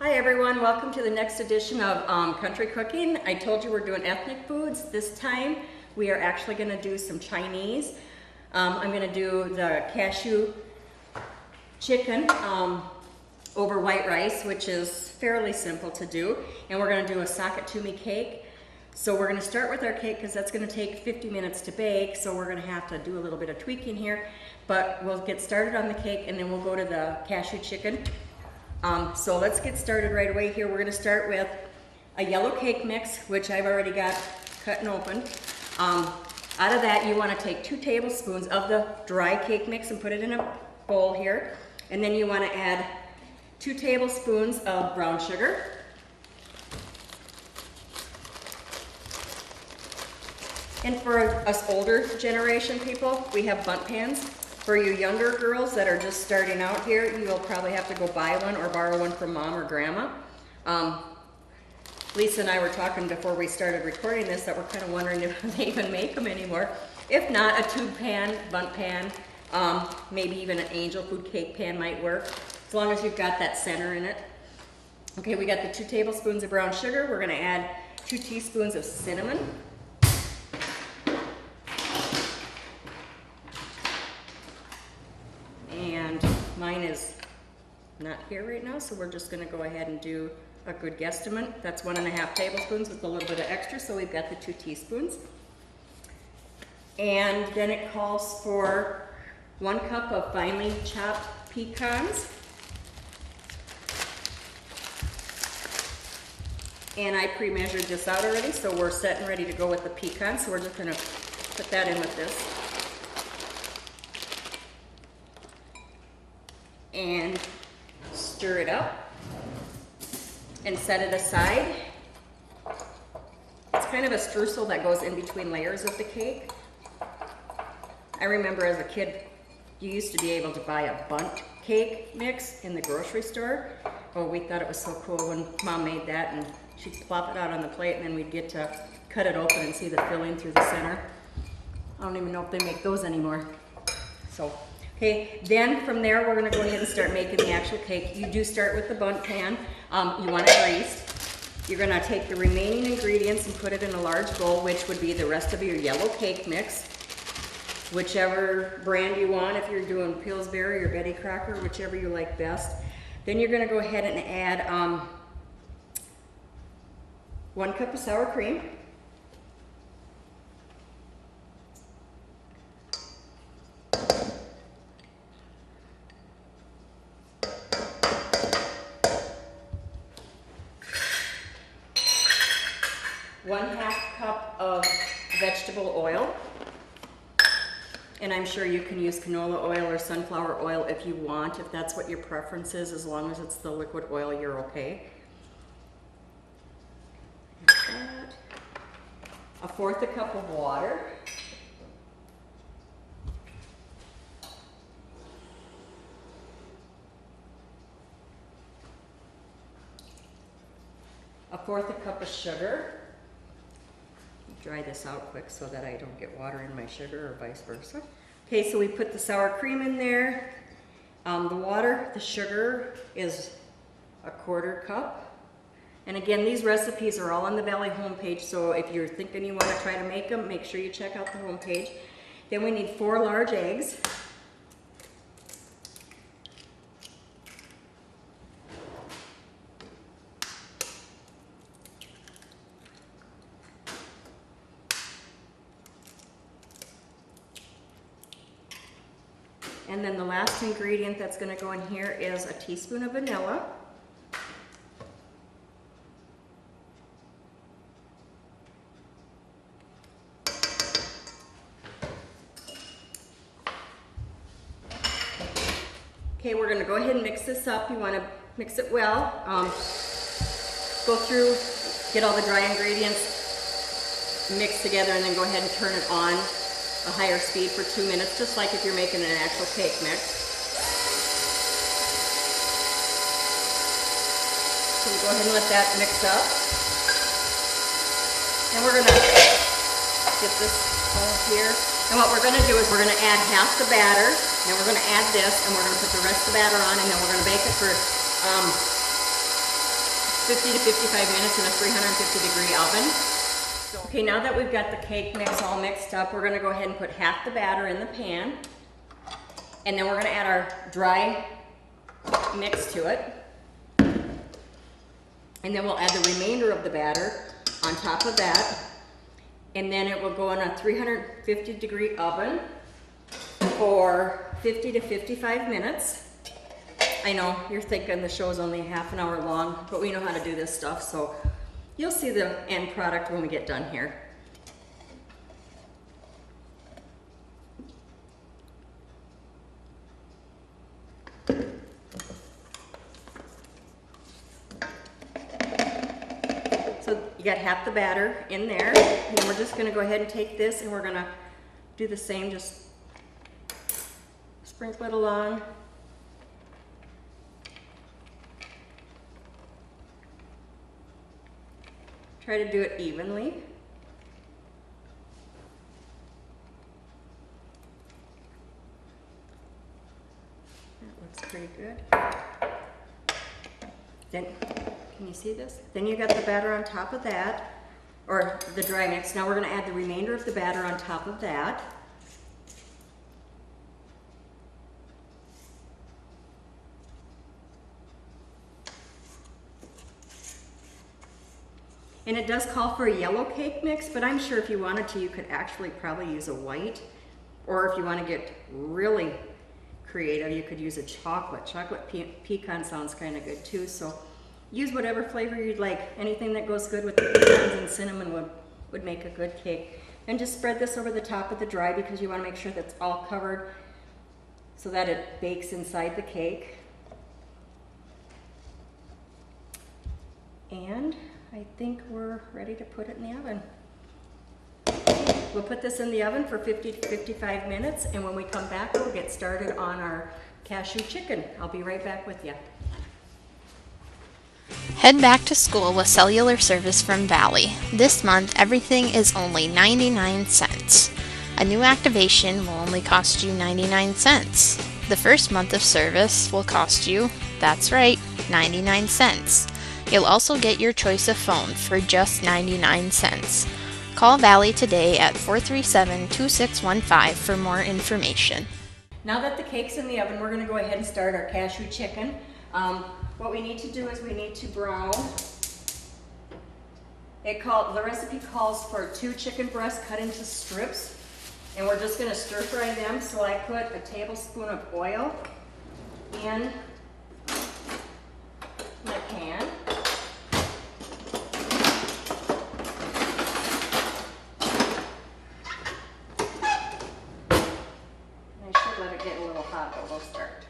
Hi everyone, welcome to the next edition of Country Cooking. I told you we're doing ethnic foods. This time we are actually going to do some Chinese. I'm going to do the cashew chicken over white rice, which is fairly simple to do. And we're going to do a socket to me cake. So we're going to start with our cake because that's going to take 50 minutes to bake. So we're going to have to do a little bit of tweaking here. But we'll get started on the cake and then we'll go to the cashew chicken. So let's get started right away here. We're going to start with a yellow cake mix, which I've already got cut and open. Out of that, you want to take 2 tablespoons of the dry cake mix and put it in a bowl here. And then you want to add 2 tablespoons of brown sugar. And for us older generation people, we have bundt pans. For you younger girls that are just starting out here, you'll probably have to go buy one or borrow one from mom or grandma. Lisa and I were talking before we started recording this that we're kind of wondering if they even make them anymore. If not, a tube pan, bundt pan, maybe even an angel food cake pan might work, as long as you've got that center in it. Okay, we got the 2 tablespoons of brown sugar. We're going to add 2 teaspoons of cinnamon. And mine is not here right now, so we're just going to go ahead and do a good guesstimate. That's 1.5 tablespoons with a little bit of extra, so we've got the 2 teaspoons. And then it calls for 1 cup of finely chopped pecans. And I pre-measured this out already, so we're set and ready to go with the pecans, so we're just going to put that in with this. And stir it up and set it aside. It's kind of a streusel that goes in between layers of the cake. I remember as a kid, you used to be able to buy a bundt cake mix in the grocery store. Oh, we thought it was so cool when Mom made that, and she'd plop it out on the plate and then we'd get to cut it open and see the filling through the center. I don't even know if they make those anymore. So. Okay, then from there we're going to go ahead and start making the actual cake. You do start with the bundt pan. You want it greased. You're going to take the remaining ingredients and put it in a large bowl, which would be the rest of your yellow cake mix. Whichever brand you want, if you're doing Pillsbury or Betty Crocker, whichever you like best. Then you're going to go ahead and add 1 cup of sour cream. 1/2 cup of vegetable oil, and I'm sure you can use canola oil or sunflower oil if you want, if that's what your preference is, as long as it's the liquid oil, you're okay. Like 1/4 cup of water. A 1/4 cup of sugar. Dry this out quick so that I don't get water in my sugar or vice versa. Okay, so we put the sour cream in there. The water, the sugar is a 1/4 cup. And again, these recipes are all on the Valley homepage, so if you're thinking you want to try to make them, make sure you check out the homepage. Then we need 4 large eggs. And then the last ingredient that's going to go in here is a teaspoon of vanilla. Okay, we're going to go ahead and mix this up. You want to mix it well. Go through, get all the dry ingredients mixed together, and then go ahead and turn it on a higher speed for 2 minutes, just like if you're making an actual cake mix. So we go ahead and let that mix up. And we're going to get this all here. And what we're going to do is we're going to add half the batter, then we're going to add this, and we're going to put the rest of the batter on, and then we're going to bake it for 50 to 55 minutes in a 350 degree oven. Okay, now that we've got the cake mix all mixed up, we're gonna go ahead and put half the batter in the pan. And then we're gonna add our dry mix to it. And then we'll add the remainder of the batter on top of that. And then it will go in a 350 degree oven for 50 to 55 minutes. I know, you're thinking the show's only half an hour long, but we know how to do this stuff, so you'll see the end product when we get done here. So you got half the batter in there, and then we're just gonna go ahead and take this and we're gonna do the same, just sprinkle it along. Try to do it evenly. That looks pretty good. Then, can you see this? Then you got the batter on top of that, or the dry mix. Now we're gonna add the remainder of the batter on top of that. And it does call for a yellow cake mix, but I'm sure if you wanted to, you could actually probably use a white. Or if you want to get really creative, you could use a chocolate. Chocolate pecan sounds kind of good too, so use whatever flavor you'd like. Anything that goes good with the pecans and cinnamon would make a good cake. And just spread this over the top of the dry because you want to make sure that's all covered so that it bakes inside the cake. And I think we're ready to put it in the oven. We'll put this in the oven for 50 to 55 minutes, and when we come back, we'll get started on our cashew chicken. I'll be right back with you. Head back to school with cellular service from Valley. This month, everything is only 99 cents. A new activation will only cost you 99 cents. The first month of service will cost you, that's right, 99 cents. You'll also get your choice of phone for just 99 cents. Call Valley today at 437-2615 for more information. Now that the cake's in the oven, we're going to go ahead and start our cashew chicken. What we need to do is we need to brown. The recipe calls for 2 chicken breasts cut into strips, and we're just going to stir fry them. So I put a tablespoon of oil in my pan. Let it get a little hot, but we'll start.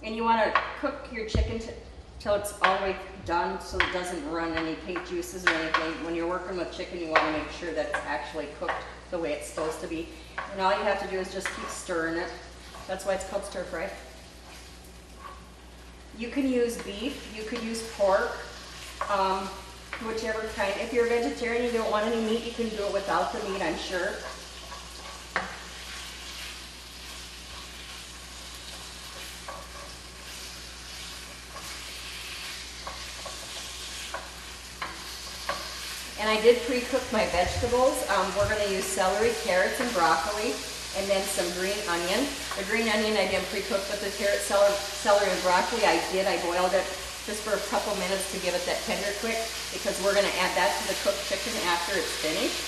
And you want to cook your chicken till it's all the way done so it doesn't run any pink juices or anything. When you're working with chicken, you want to make sure that it's actually cooked the way it's supposed to be. And all you have to do is just keep stirring it. That's why it's called stir fry. You can use beef, you could use pork. Whichever kind. If you're a vegetarian, you don't want any meat, you can do it without the meat, I'm sure. And I did pre-cook my vegetables. We're going to use celery, carrots, and broccoli, and then some green onion. The green onion I didn't pre-cook, but the carrot, celery, and broccoli I did. I boiled it just for a couple minutes to give it that tender quick, because we're going to add that to the cooked chicken after it's finished.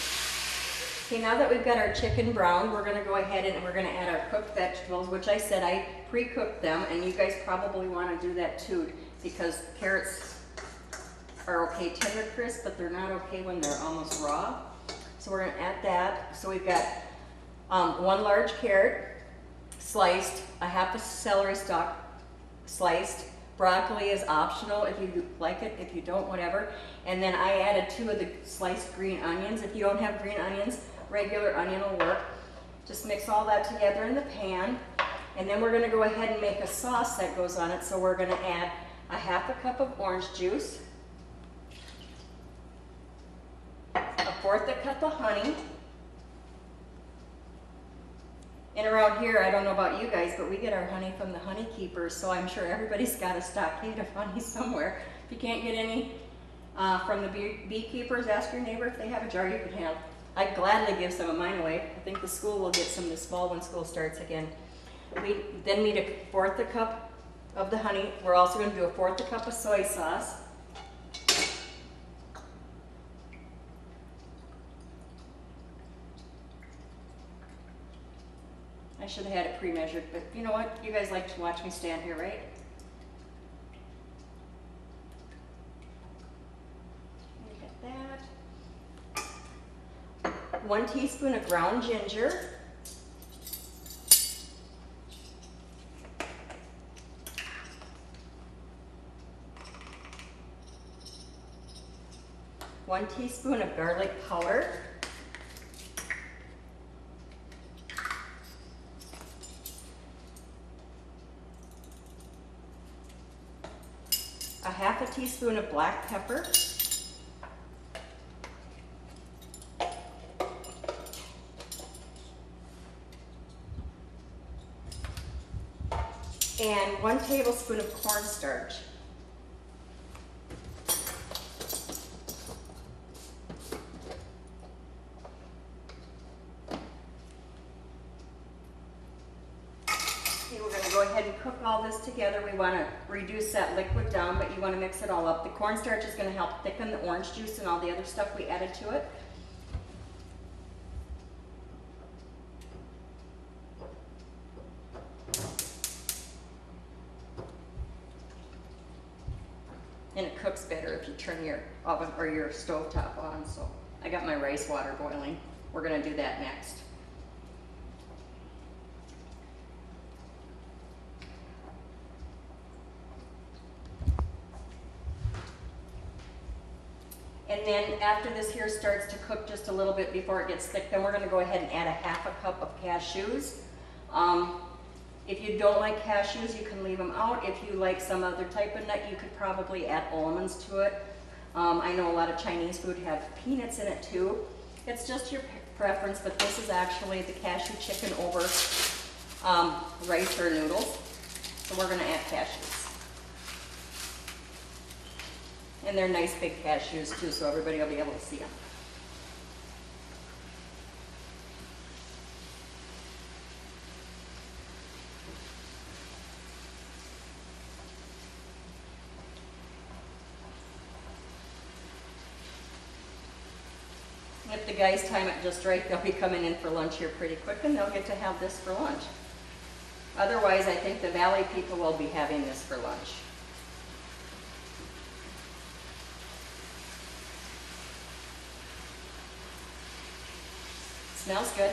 Okay, now that we've got our chicken browned, we're going to go ahead and we're going to add our cooked vegetables, which I said I pre-cooked them, and you guys probably want to do that too, because carrots are okay tender crisp, but they're not okay when they're almost raw. So we're going to add that. So we've got 1 large carrot sliced, a half a celery stalk sliced. Broccoli is optional if you like it, if you don't, whatever. And then I added 2 of the sliced green onions. If you don't have green onions, regular onion will work. Just mix all that together in the pan. And then we're going to go ahead and make a sauce that goes on it. So we're going to add a half a cup of orange juice, a 1/4 cup of honey, And around here, I don't know about you guys, but we get our honey from the honey keepers, so I'm sure everybody's got a stockade of honey somewhere. If you can't get any from the beekeepers, ask your neighbor if they have a jar you could have. I'd gladly give some of mine away. I think the school will get some this fall when school starts again. We then need 1/4 a cup of the honey. We're also going to do 1/4 a cup of soy sauce. I should have had it pre-measured, but you know what? You guys like to watch me stand here, right? Look at that. 1 teaspoon of ground ginger. One teaspoon of garlic powder. A 1/2 teaspoon of black pepper. And 1 tablespoon of cornstarch. We're going to go ahead and cook all this together. We want to reduce that liquid down, but you want to mix it all up. The cornstarch is going to help thicken the orange juice and all the other stuff we added to it. And it cooks better if you turn your oven or your stovetop on. So I got my rice water boiling. We're going to do that next. And then after this here starts to cook just a little bit before it gets thick, then we're going to go ahead and add a 1/2 cup of cashews. If you don't like cashews, you can leave them out. If you like some other type of nut, you could probably add almonds to it. I know a lot of Chinese food have peanuts in it too. It's just your preference, but this is actually the cashew chicken over rice or noodles. So we're going to add cashews. And they're nice big cashews too, so everybody will be able to see them. If the guys time it just right, they'll be coming in for lunch here pretty quick, and they'll get to have this for lunch. Otherwise, I think the Valley people will be having this for lunch. Smells good.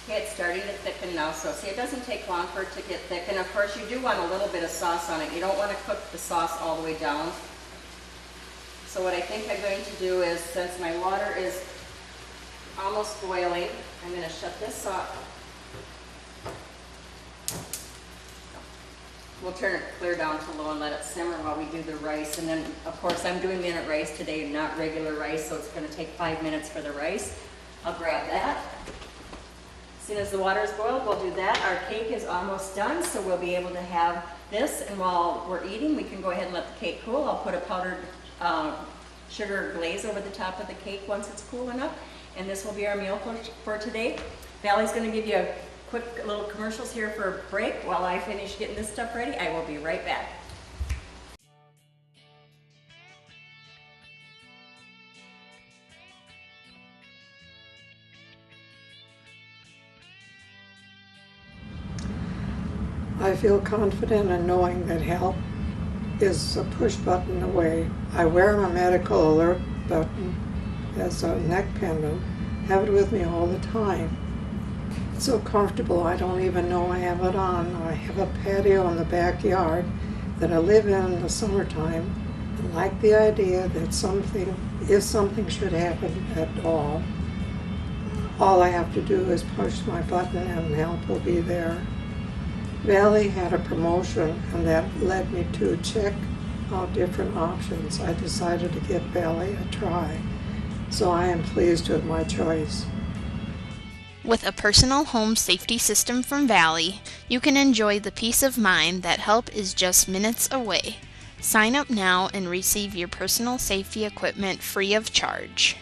Okay, it's starting to thicken now, so see, it doesn't take long for it to get thick. And of course, you do want a little bit of sauce on it. You don't want to cook the sauce all the way down. So what I think I'm going to do is, since my water is almost boiling, I'm going to shut this off. We'll turn it clear down to low and let it simmer while we do the rice. And then, of course, I'm doing minute rice today, not regular rice, so it's going to take 5 minutes for the rice. I'll grab that. As soon as the water is boiled, we'll do that. Our cake is almost done, so we'll be able to have this. And while we're eating, we can go ahead and let the cake cool. I'll put a powdered sugar glaze over the top of the cake once it's cool enough. And this will be our meal for today. Valley's going to give you a quick little commercials here for a break while I finish getting this stuff ready. I will be right back. I feel confident in knowing that help is a push button away. I wear my medical alert button as a neck pendant, have it with me all the time. It's so comfortable I don't even know I have it on. I have a patio in the backyard that I live in the summertime and like the idea that something if something should happen at all I have to do is push my button and help will be there. Valley had a promotion and that led me to check out different options. I decided to give Valley a try, so I am pleased with my choice. With a personal home safety system from Valley, you can enjoy the peace of mind that help is just minutes away. Sign up now and receive your personal safety equipment free of charge.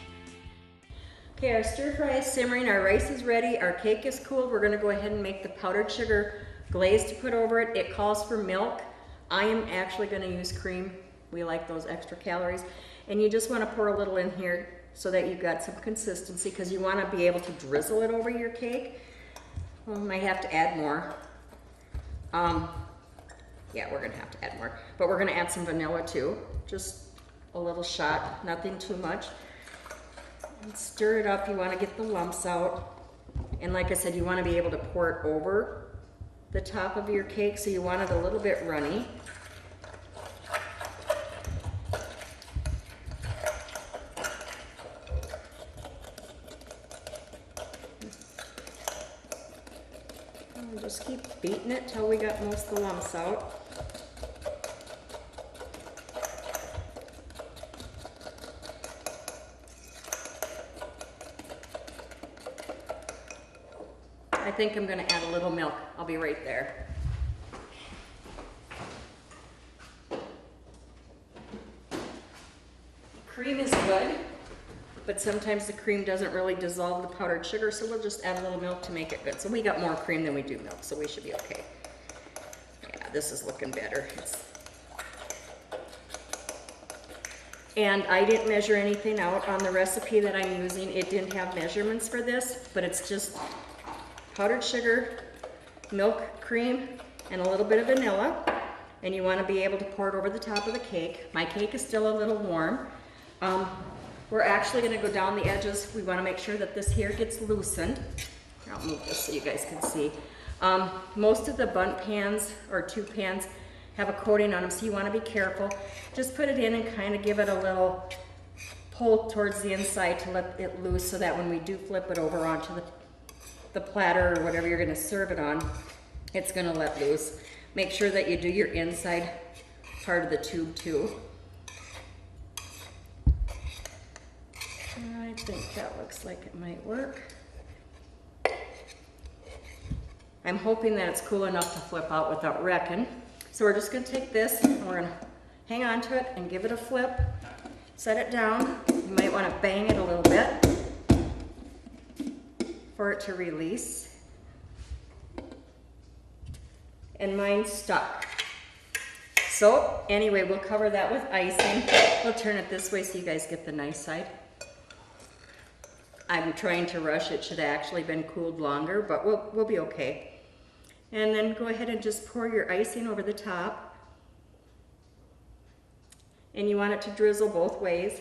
Okay, our stir fry is simmering, our rice is ready, our cake is cooled. We're gonna go ahead and make the powdered sugar glaze to put over it. It calls for milk. I am actually gonna use cream. We like those extra calories. And you just wanna pour a little in here so that you've got some consistency, because you wanna be able to drizzle it over your cake. Well, might have to add more. Yeah, we're gonna have to add more. But we're gonna add some vanilla too. Just a little shot, nothing too much. And stir it up, you wanna get the lumps out. And like I said, you wanna be able to pour it over the top of your cake, so you want it a little bit runny. And just keep beating it till we got most of the lumps out. I think I'm gonna add a little milk. I'll be right there. Cream is good, but sometimes the cream doesn't really dissolve the powdered sugar, so we'll just add a little milk to make it good. So we got more cream than we do milk, so we should be okay. Yeah, this is looking better. And I didn't measure anything out on the recipe that I'm using. It didn't have measurements for this, but it's just powdered sugar, milk, cream, and a little bit of vanilla. And you want to be able to pour it over the top of the cake. My cake is still a little warm. We're actually going to go down the edges. We want to make sure that this here gets loosened. I'll move this so you guys can see. Most of the bundt pans or tube pans have a coating on them, so you want to be careful. Just put it in and kind of give it a little pull towards the inside to let it loose, so that when we do flip it over onto the platter or whatever you're going to serve it on, it's going to let loose. Make sure that you do your inside part of the tube too. I think that looks like it might work. I'm hoping that it's cool enough to flip out without wrecking. So we're just going to take this and we're going to hang on to it and give it a flip. Set it down. You might want to bang it a little bit for it to release. And mine's stuck. So anyway, we'll cover that with icing. We'll turn it this way so you guys get the nice side. I'm trying to rush. It should have actually been cooled longer, but we'll be okay. And then go ahead and just pour your icing over the top. And you want it to drizzle both ways.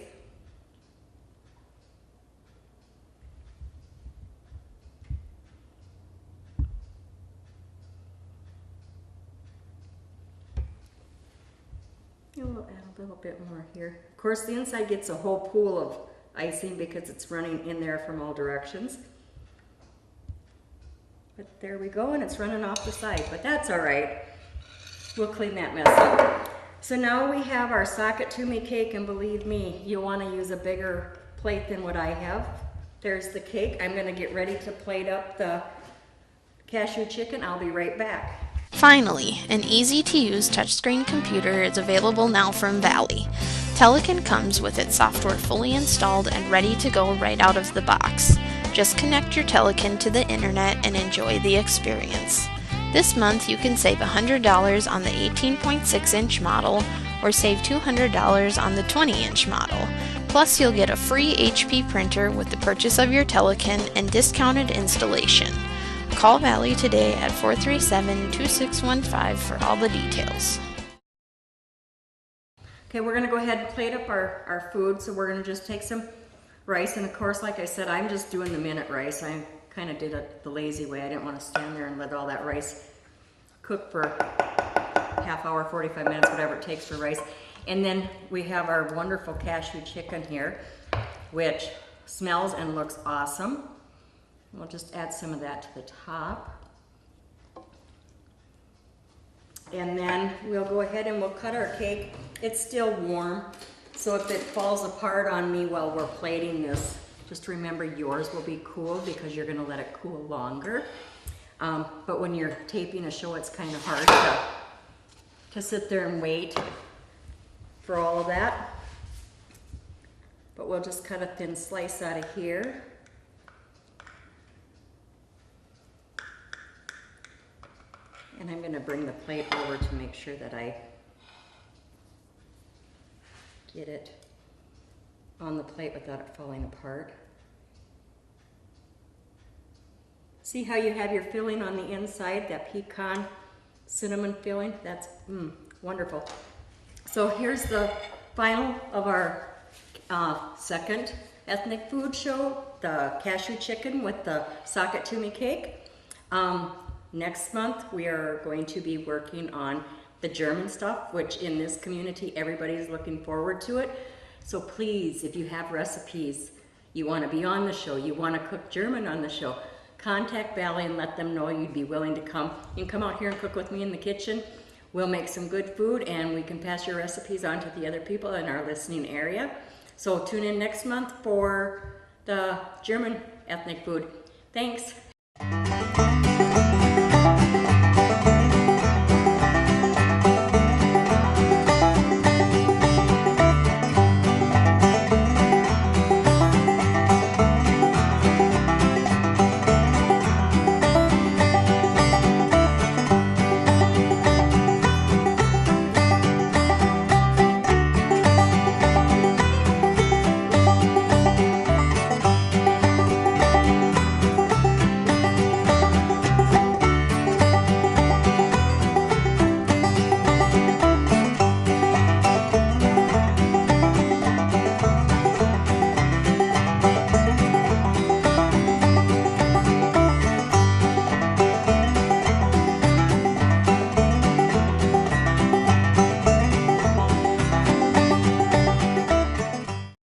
And we'll add a little bit more here. Of course, the inside gets a whole pool of icing because it's running in there from all directions. But there we go, and it's running off the side, but that's all right. We'll clean that mess up. So now we have our socket to me cake, and believe me, you'll want to use a bigger plate than what I have. There's the cake. I'm going to get ready to plate up the cashew chicken. I'll be right back. Finally, an easy-to-use touchscreen computer is available now from Valley. Telekin comes with its software fully installed and ready to go right out of the box. Just connect your Telekin to the internet and enjoy the experience. This month you can save $100 on the 18.6-inch model or save $200 on the 20-inch model. Plus you'll get a free HP printer with the purchase of your Telekin and discounted installation. Call Valley today at 437-2615 for all the details. Okay, we're going to go ahead and plate up our food. So we're going to just take some rice, and of course, like I said, I'm just doing the minute rice. I kind of did it the lazy way. I didn't want to stand there and let all that rice cook for half hour, 45 minutes, whatever it takes for rice. And then we have our wonderful cashew chicken here, which smells and looks awesome. We'll just add some of that to the top. And then we'll go ahead and we'll cut our cake. It's still warm, so if it falls apart on me while we're plating this, just remember yours will be cool because you're gonna let it cool longer. But when you're taping a show, it's kind of hard to sit there and wait for all of that. But we'll just cut a thin slice out of here. And I'm going to bring the plate over to make sure that I get it on the plate without it falling apart. See how you have your filling on the inside, that pecan cinnamon filling? That's wonderful. So here's the final of our second ethnic food show, the cashew chicken with the socket to me cake. Next month we are going to be working on the German stuff, which in this community everybody's looking forward to it. So please, if you have recipes, you want to be on the show, you want to cook German on the show, contact Valley and let them know you'd be willing to come. You can come out here and cook with me in the kitchen. We'll make some good food and we can pass your recipes on to the other people in our listening area. So tune in next month for the German ethnic food. Thanks.